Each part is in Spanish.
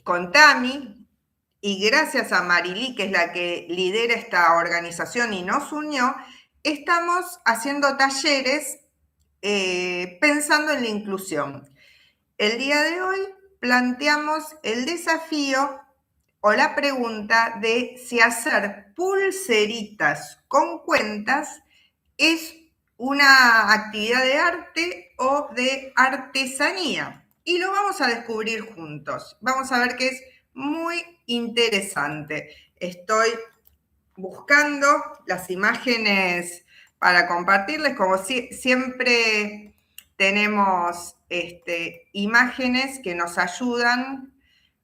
con Tami, y gracias a Marilí, que es la que lidera esta organización y nos unió, estamos haciendo talleres pensando en la inclusión. El día de hoy planteamos el desafío o la pregunta de si hacer pulseritas con cuentas es una actividad de arte o de artesanía. Y lo vamos a descubrir juntos. Vamos a ver que es muy interesante. Estoy buscando las imágenes para compartirles. Como siempre tenemos imágenes que nos ayudan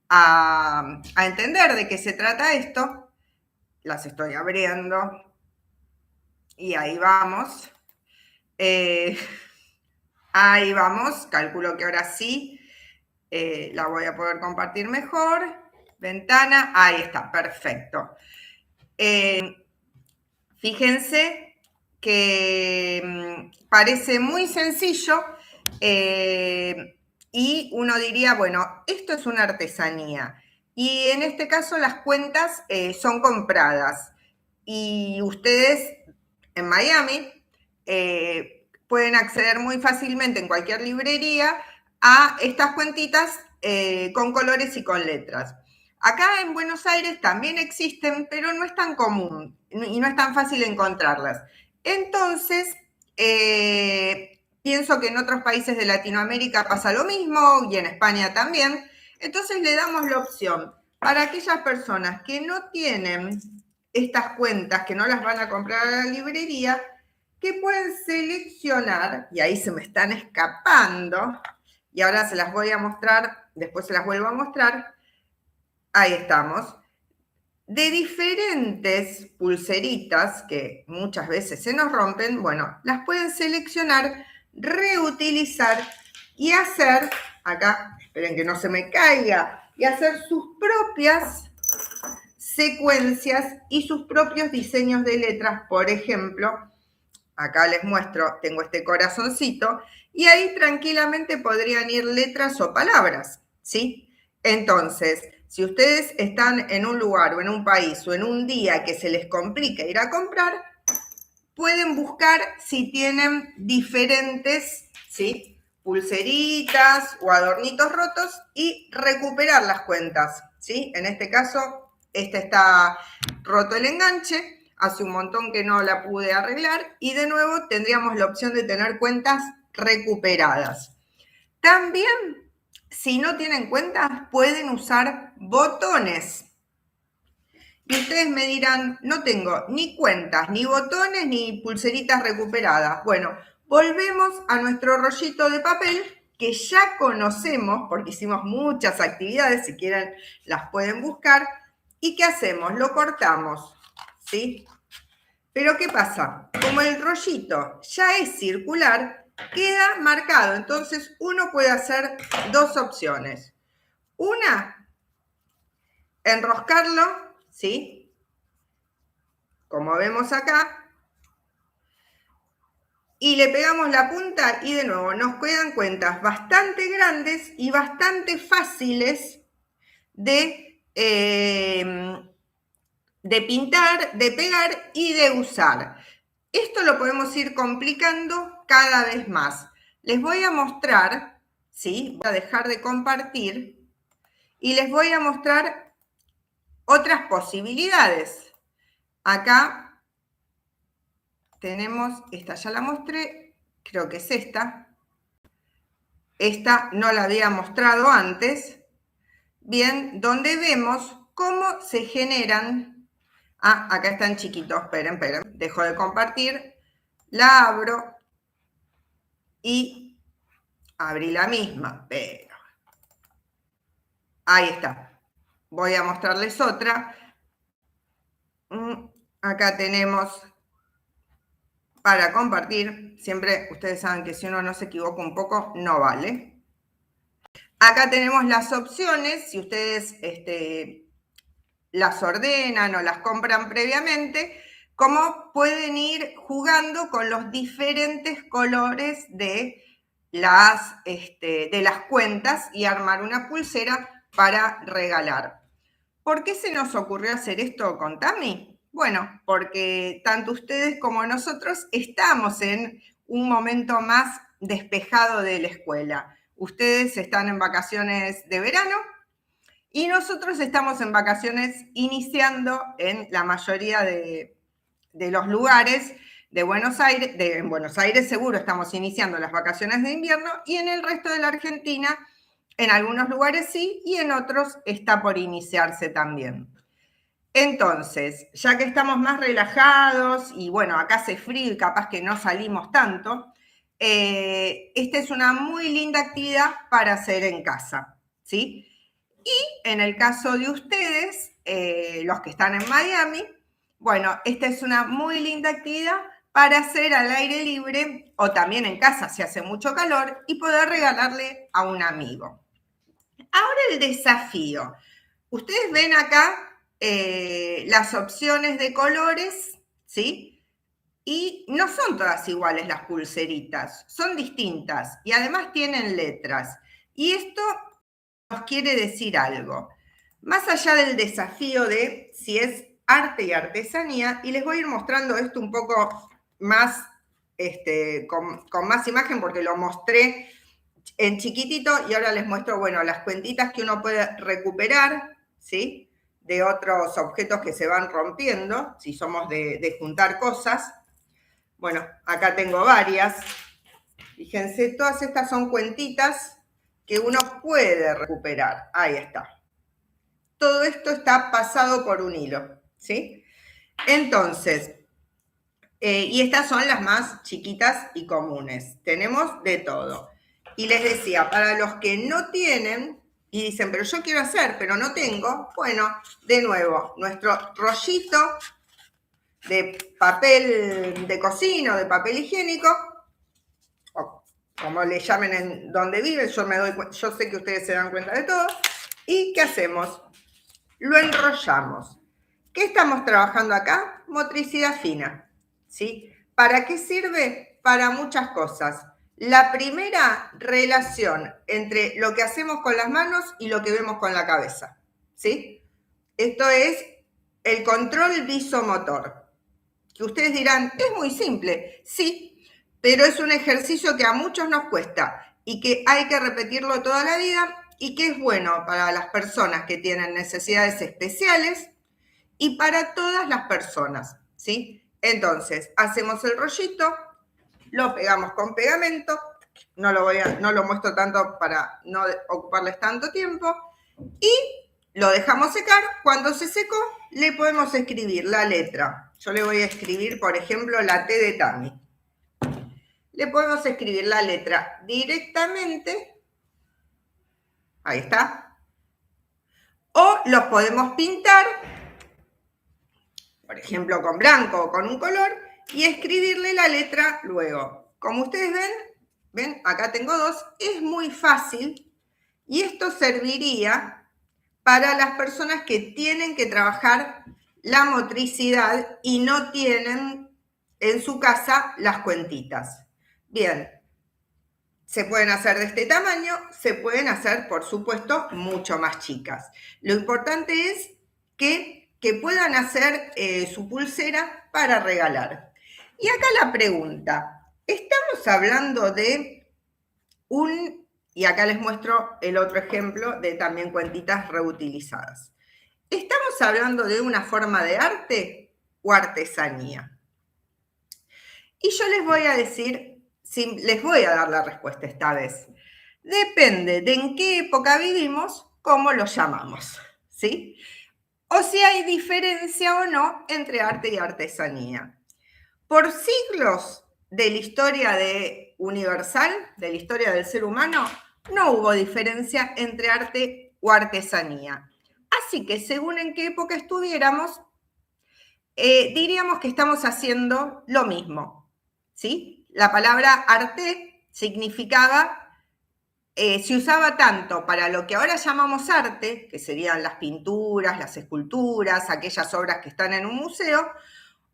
a entender de qué se trata esto. Las estoy abriendo. Y ahí vamos. Ahí vamos. Calculo que ahora sí la voy a poder compartir mejor. Ventana. Ahí está. Perfecto. Fíjense que parece muy sencillo y uno diría, bueno, esto es una artesanía. Y en este caso las cuentas son compradas. Y ustedes en Miami pueden acceder muy fácilmente en cualquier librería a estas cuentitas con colores y con letras. Acá en Buenos Aires también existen, pero no es tan común y no es tan fácil encontrarlas. Entonces, pienso que en otros países de Latinoamérica pasa lo mismo y en España también. Entonces le damos la opción para aquellas personas que no tienen estas cuentas, que no las van a comprar a la librería, que pueden seleccionar, y ahí se me están escapando, y ahora se las voy a mostrar, después se las vuelvo a mostrar. Ahí estamos. De diferentes pulseritas que muchas veces se nos rompen, bueno, las pueden seleccionar, reutilizar y hacer, acá, esperen que no se me caiga, y hacer sus propias secuencias y sus propios diseños de letras. Por ejemplo, acá les muestro, tengo este corazoncito, y ahí tranquilamente podrían ir letras o palabras, ¿sí? Entonces, si ustedes están en un lugar o en un país o en un día que se les complica ir a comprar, pueden buscar si tienen diferentes, ¿sí?, pulseritas o adornitos rotos y recuperar las cuentas, ¿sí? En este caso, está roto el enganche, hace un montón que no la pude arreglar y de nuevo tendríamos la opción de tener cuentas recuperadas. También, si no tienen cuentas, pueden usar botones. Y ustedes me dirán, no tengo ni cuentas, ni botones, ni pulseritas recuperadas. Bueno, volvemos a nuestro rollito de papel que ya conocemos porque hicimos muchas actividades, si quieren las pueden buscar. ¿Y qué hacemos? Lo cortamos, ¿sí? Pero ¿qué pasa? Como el rollito ya es circular, queda marcado. Entonces uno puede hacer dos opciones. Una, enroscarlo, ¿sí?, como vemos acá, y le pegamos la punta y de nuevo nos quedan cuentas bastante grandes y bastante fáciles de pintar, de pegar y de usar. Esto lo podemos ir complicando cada vez más. Les voy a mostrar, ¿sí?, voy a dejar de compartir y les voy a mostrar otras posibilidades. Acá tenemos, esta ya la mostré, creo que es esta. Esta no la había mostrado antes. Bien, donde vemos cómo se generan. Ah, acá están chiquitos, esperen, dejo de compartir. La abro y abrí la misma, pero ahí está. Voy a mostrarles otra. Acá tenemos para compartir. Siempre ustedes saben que si uno no se equivoca un poco, no vale. Acá tenemos las opciones, si ustedes las ordenan o las compran previamente, cómo pueden ir jugando con los diferentes colores de de las cuentas y armar una pulsera para regalar. ¿Por qué se nos ocurrió hacer esto con Tami? Bueno, porque tanto ustedes como nosotros estamos en un momento más despejado de la escuela. Ustedes están en vacaciones de verano y nosotros estamos en vacaciones iniciando en la mayoría de los lugares de Buenos Aires. En Buenos Aires seguro estamos iniciando las vacaciones de invierno y en el resto de la Argentina, en algunos lugares sí y en otros está por iniciarse también. Entonces, ya que estamos más relajados y bueno, acá hace frío y capaz que no salimos tanto, esta es una muy linda actividad para hacer en casa, ¿sí? Y en el caso de ustedes, los que están en Miami, bueno, esta es una muy linda actividad para hacer al aire libre o también en casa si hace mucho calor y poder regalarle a un amigo. Ahora el desafío. Ustedes ven acá las opciones de colores, ¿sí? Y no son todas iguales las pulseritas, son distintas y además tienen letras. Y esto nos quiere decir algo. Más allá del desafío de si es arte y artesanía, y les voy a ir mostrando esto un poco más, con más imagen porque lo mostré en chiquitito y ahora les muestro, bueno, las cuentitas que uno puede recuperar, ¿sí? De otros objetos que se van rompiendo, si somos de juntar cosas. Bueno, acá tengo varias. Fíjense, todas estas son cuentitas que uno puede recuperar. Ahí está. Todo esto está pasado por un hilo, ¿sí? Entonces, y estas son las más chiquitas y comunes. Tenemos de todo. Y les decía, para los que no tienen y dicen, pero yo quiero hacer, pero no tengo, bueno, de nuevo, nuestro rollito de papel de cocina o de papel higiénico, o como le llamen en donde viven, yo sé que ustedes se dan cuenta de todo. ¿Y qué hacemos? Lo enrollamos. ¿Qué estamos trabajando acá? Motricidad fina, ¿sí? ¿Para qué sirve? Para muchas cosas. La primera, relación entre lo que hacemos con las manos y lo que vemos con la cabeza, ¿sí? Esto es el control visomotor. Que ustedes dirán, es muy simple, sí, pero es un ejercicio que a muchos nos cuesta y que hay que repetirlo toda la vida y que es bueno para las personas que tienen necesidades especiales y para todas las personas, ¿sí? Entonces, hacemos el rollito, lo pegamos con pegamento, no lo muestro tanto para no ocuparles tanto tiempo, y lo dejamos secar. Cuando se secó, le podemos escribir la letra. Yo le voy a escribir, por ejemplo, la T de Tami. Le podemos escribir la letra directamente. Ahí está. O los podemos pintar, por ejemplo, con blanco o con un color, y escribirle la letra luego. Como ustedes ven, acá tengo dos, es muy fácil y esto serviría para las personas que tienen que trabajar la motricidad y no tienen en su casa las cuentitas. Bien, se pueden hacer de este tamaño, se pueden hacer, por supuesto, mucho más chicas. Lo importante es que puedan hacer su pulsera para regalar. Y acá la pregunta, estamos hablando de y acá les muestro el otro ejemplo de también cuentitas reutilizadas. ¿Estamos hablando de una forma de arte o artesanía? Y yo les voy a decir, les voy a dar la respuesta esta vez. Depende de en qué época vivimos, cómo lo llamamos, ¿sí? O si hay diferencia o no entre arte y artesanía. Por siglos de la historia universal, de la historia del ser humano, no hubo diferencia entre arte o artesanía. Así que según en qué época estuviéramos, diríamos que estamos haciendo lo mismo, ¿sí? La palabra arte significaba, se usaba tanto para lo que ahora llamamos arte, que serían las pinturas, las esculturas, aquellas obras que están en un museo,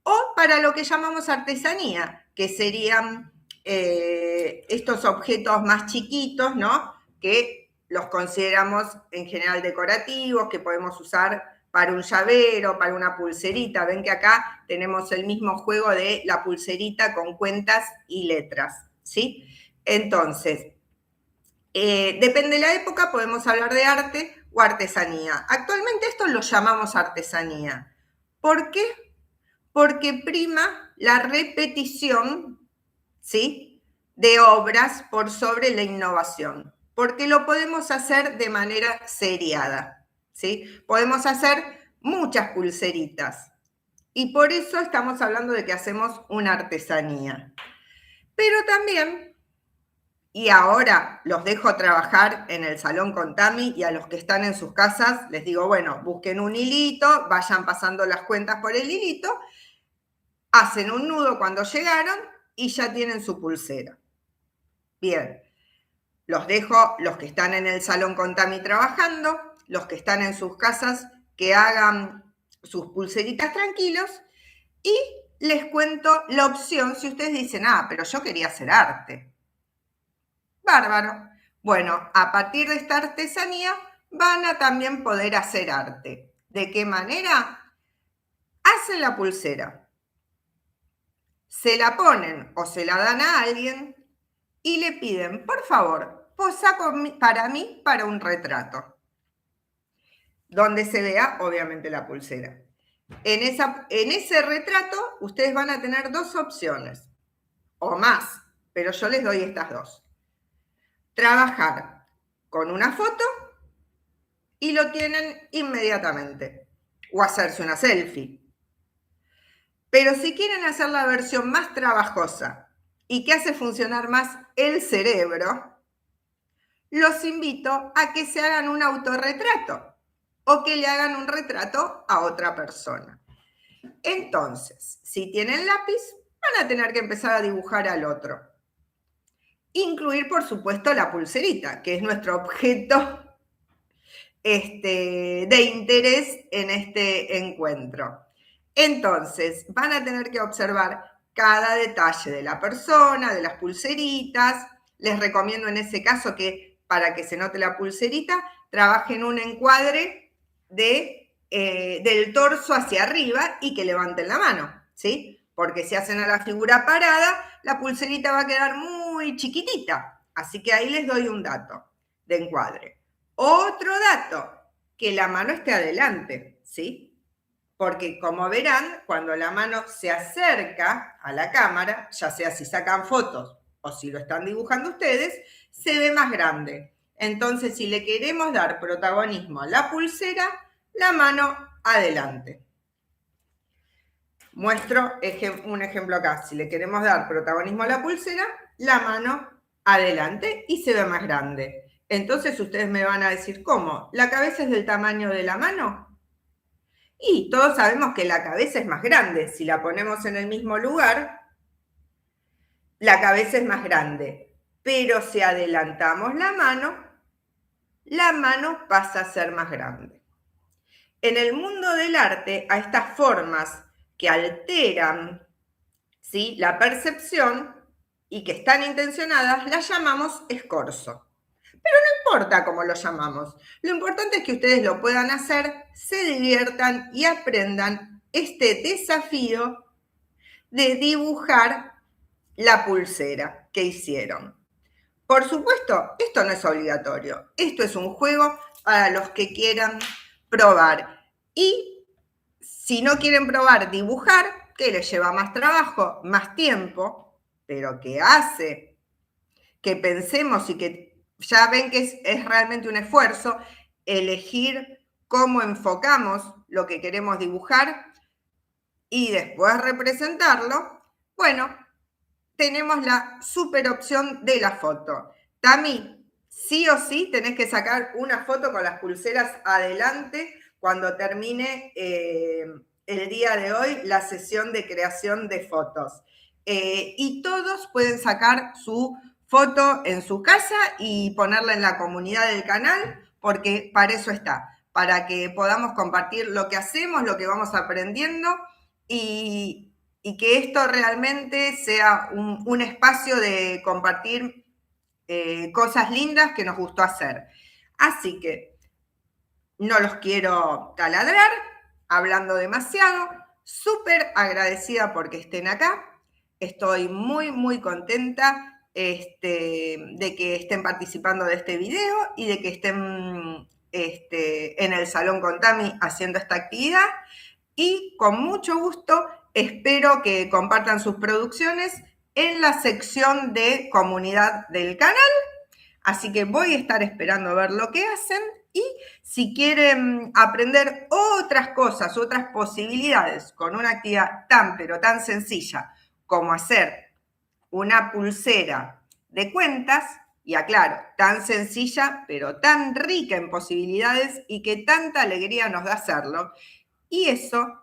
o para lo que llamamos artesanía, que serían estos objetos más chiquitos, ¿no? Que los consideramos en general decorativos, que podemos usar para un llavero, para una pulserita. Ven que acá tenemos el mismo juego de la pulserita con cuentas y letras, ¿sí? Entonces, depende de la época, podemos hablar de arte o artesanía. Actualmente esto lo llamamos artesanía. ¿Por qué? Porque prima la repetición, ¿sí?, de obras por sobre la innovación, porque lo podemos hacer de manera seriada, ¿sí? Podemos hacer muchas pulseritas y por eso estamos hablando de que hacemos una artesanía. Pero también, y ahora los dejo trabajar en el salón con Tami, y a los que están en sus casas les digo, bueno, busquen un hilito, vayan pasando las cuentas por el hilito, hacen un nudo cuando llegaron y ya tienen su pulsera. Bien, los dejo, los que están en el salón con Tami trabajando, los que están en sus casas, que hagan sus pulseritas tranquilos, y les cuento la opción si ustedes dicen, pero yo quería hacer arte. Bárbaro. Bueno, a partir de esta artesanía van a también poder hacer arte. ¿De qué manera? Hacen la pulsera, se la ponen o se la dan a alguien y le piden, por favor, posa para mí para un retrato, donde se vea obviamente la pulsera. En ese retrato ustedes van a tener dos opciones, o más, pero yo les doy estas dos. Trabajar con una foto y lo tienen inmediatamente, o hacerse una selfie. Pero si quieren hacer la versión más trabajosa y que hace funcionar más el cerebro, los invito a que se hagan un autorretrato o que le hagan un retrato a otra persona. Entonces, si tienen lápiz, van a tener que empezar a dibujar al otro. Incluir, por supuesto, la pulserita, que es nuestro objeto de interés en este encuentro. Entonces, van a tener que observar cada detalle de la persona, de las pulseritas. Les recomiendo en ese caso que, para que se note la pulserita, trabajen un encuadre del torso hacia arriba y que levanten la mano, ¿sí? Porque si hacen a la figura parada, la pulserita va a quedar muy chiquitita. Así que ahí les doy un dato de encuadre. Otro dato, que la mano esté adelante, ¿sí? Porque como verán, cuando la mano se acerca a la cámara, ya sea si sacan fotos o si lo están dibujando ustedes, se ve más grande. Entonces, si le queremos dar protagonismo a la pulsera, la mano adelante. Muestro un ejemplo acá. Si le queremos dar protagonismo a la pulsera, la mano adelante y se ve más grande. Entonces ustedes me van a decir, ¿cómo? ¿La cabeza es del tamaño de la mano? Y todos sabemos que la cabeza es más grande. Si la ponemos en el mismo lugar, la cabeza es más grande. Pero si adelantamos la mano pasa a ser más grande. En el mundo del arte, a estas formas que alteran, ¿sí?, la percepción y que están intencionadas, las llamamos escorzo. Pero no importa cómo lo llamamos. Lo importante es que ustedes lo puedan hacer, se diviertan y aprendan este desafío de dibujar la pulsera que hicieron. Por supuesto, esto no es obligatorio. Esto es un juego para los que quieran probar. Y si no quieren probar dibujar, que les lleva más trabajo, más tiempo, pero que hace que pensemos y que ya ven que es realmente un esfuerzo elegir cómo enfocamos lo que queremos dibujar y después representarlo. Bueno, tenemos la super opción de la foto. Tami, sí o sí tenés que sacar una foto con las pulseras adelante cuando termine el día de hoy la sesión de creación de fotos. Y todos pueden sacar su foto en su casa y ponerla en la comunidad del canal, porque para eso está, para que podamos compartir lo que hacemos, lo que vamos aprendiendo y y que esto realmente sea un espacio de compartir cosas lindas que nos gustó hacer. Así que no los quiero taladrar, hablando demasiado, súper agradecida porque estén acá. Estoy muy, muy contenta de que estén participando de este video y de que estén en el Salón con Tami haciendo esta actividad. Y con mucho gusto espero que compartan sus producciones en la sección de comunidad del canal. Así que voy a estar esperando ver lo que hacen y si quieren aprender otras cosas, otras posibilidades con una actividad tan pero tan sencilla como hacer una pulsera de cuentas, y aclaro, tan sencilla pero tan rica en posibilidades y que tanta alegría nos da hacerlo, y eso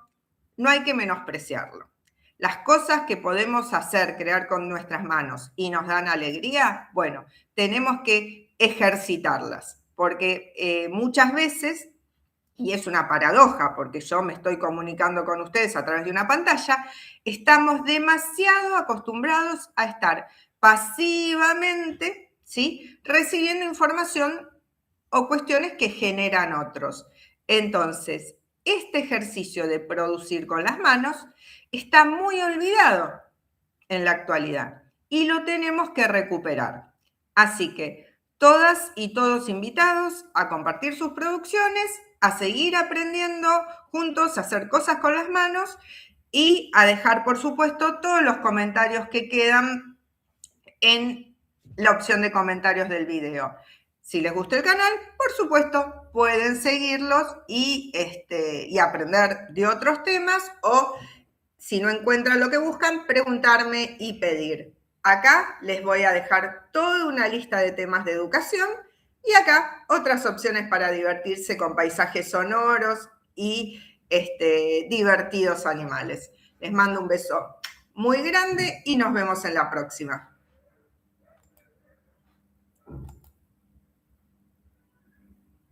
no hay que menospreciarlo. Las cosas que podemos hacer, crear con nuestras manos y nos dan alegría, bueno, tenemos que ejercitarlas, porque muchas veces, y es una paradoja, porque yo me estoy comunicando con ustedes a través de una pantalla, estamos demasiado acostumbrados a estar pasivamente, ¿sí?, recibiendo información o cuestiones que generan otros. Entonces, este ejercicio de producir con las manos está muy olvidado en la actualidad y lo tenemos que recuperar. Así que todas y todos invitados a compartir sus producciones, a seguir aprendiendo juntos, a hacer cosas con las manos y a dejar, por supuesto, todos los comentarios que quedan en la opción de comentarios del video. Si les gusta el canal, por supuesto, pueden seguirlos y aprender de otros temas, o si no encuentran lo que buscan, preguntarme y pedir. Acá les voy a dejar toda una lista de temas de educación y acá otras opciones para divertirse con paisajes sonoros y divertidos animales. Les mando un beso muy grande y nos vemos en la próxima.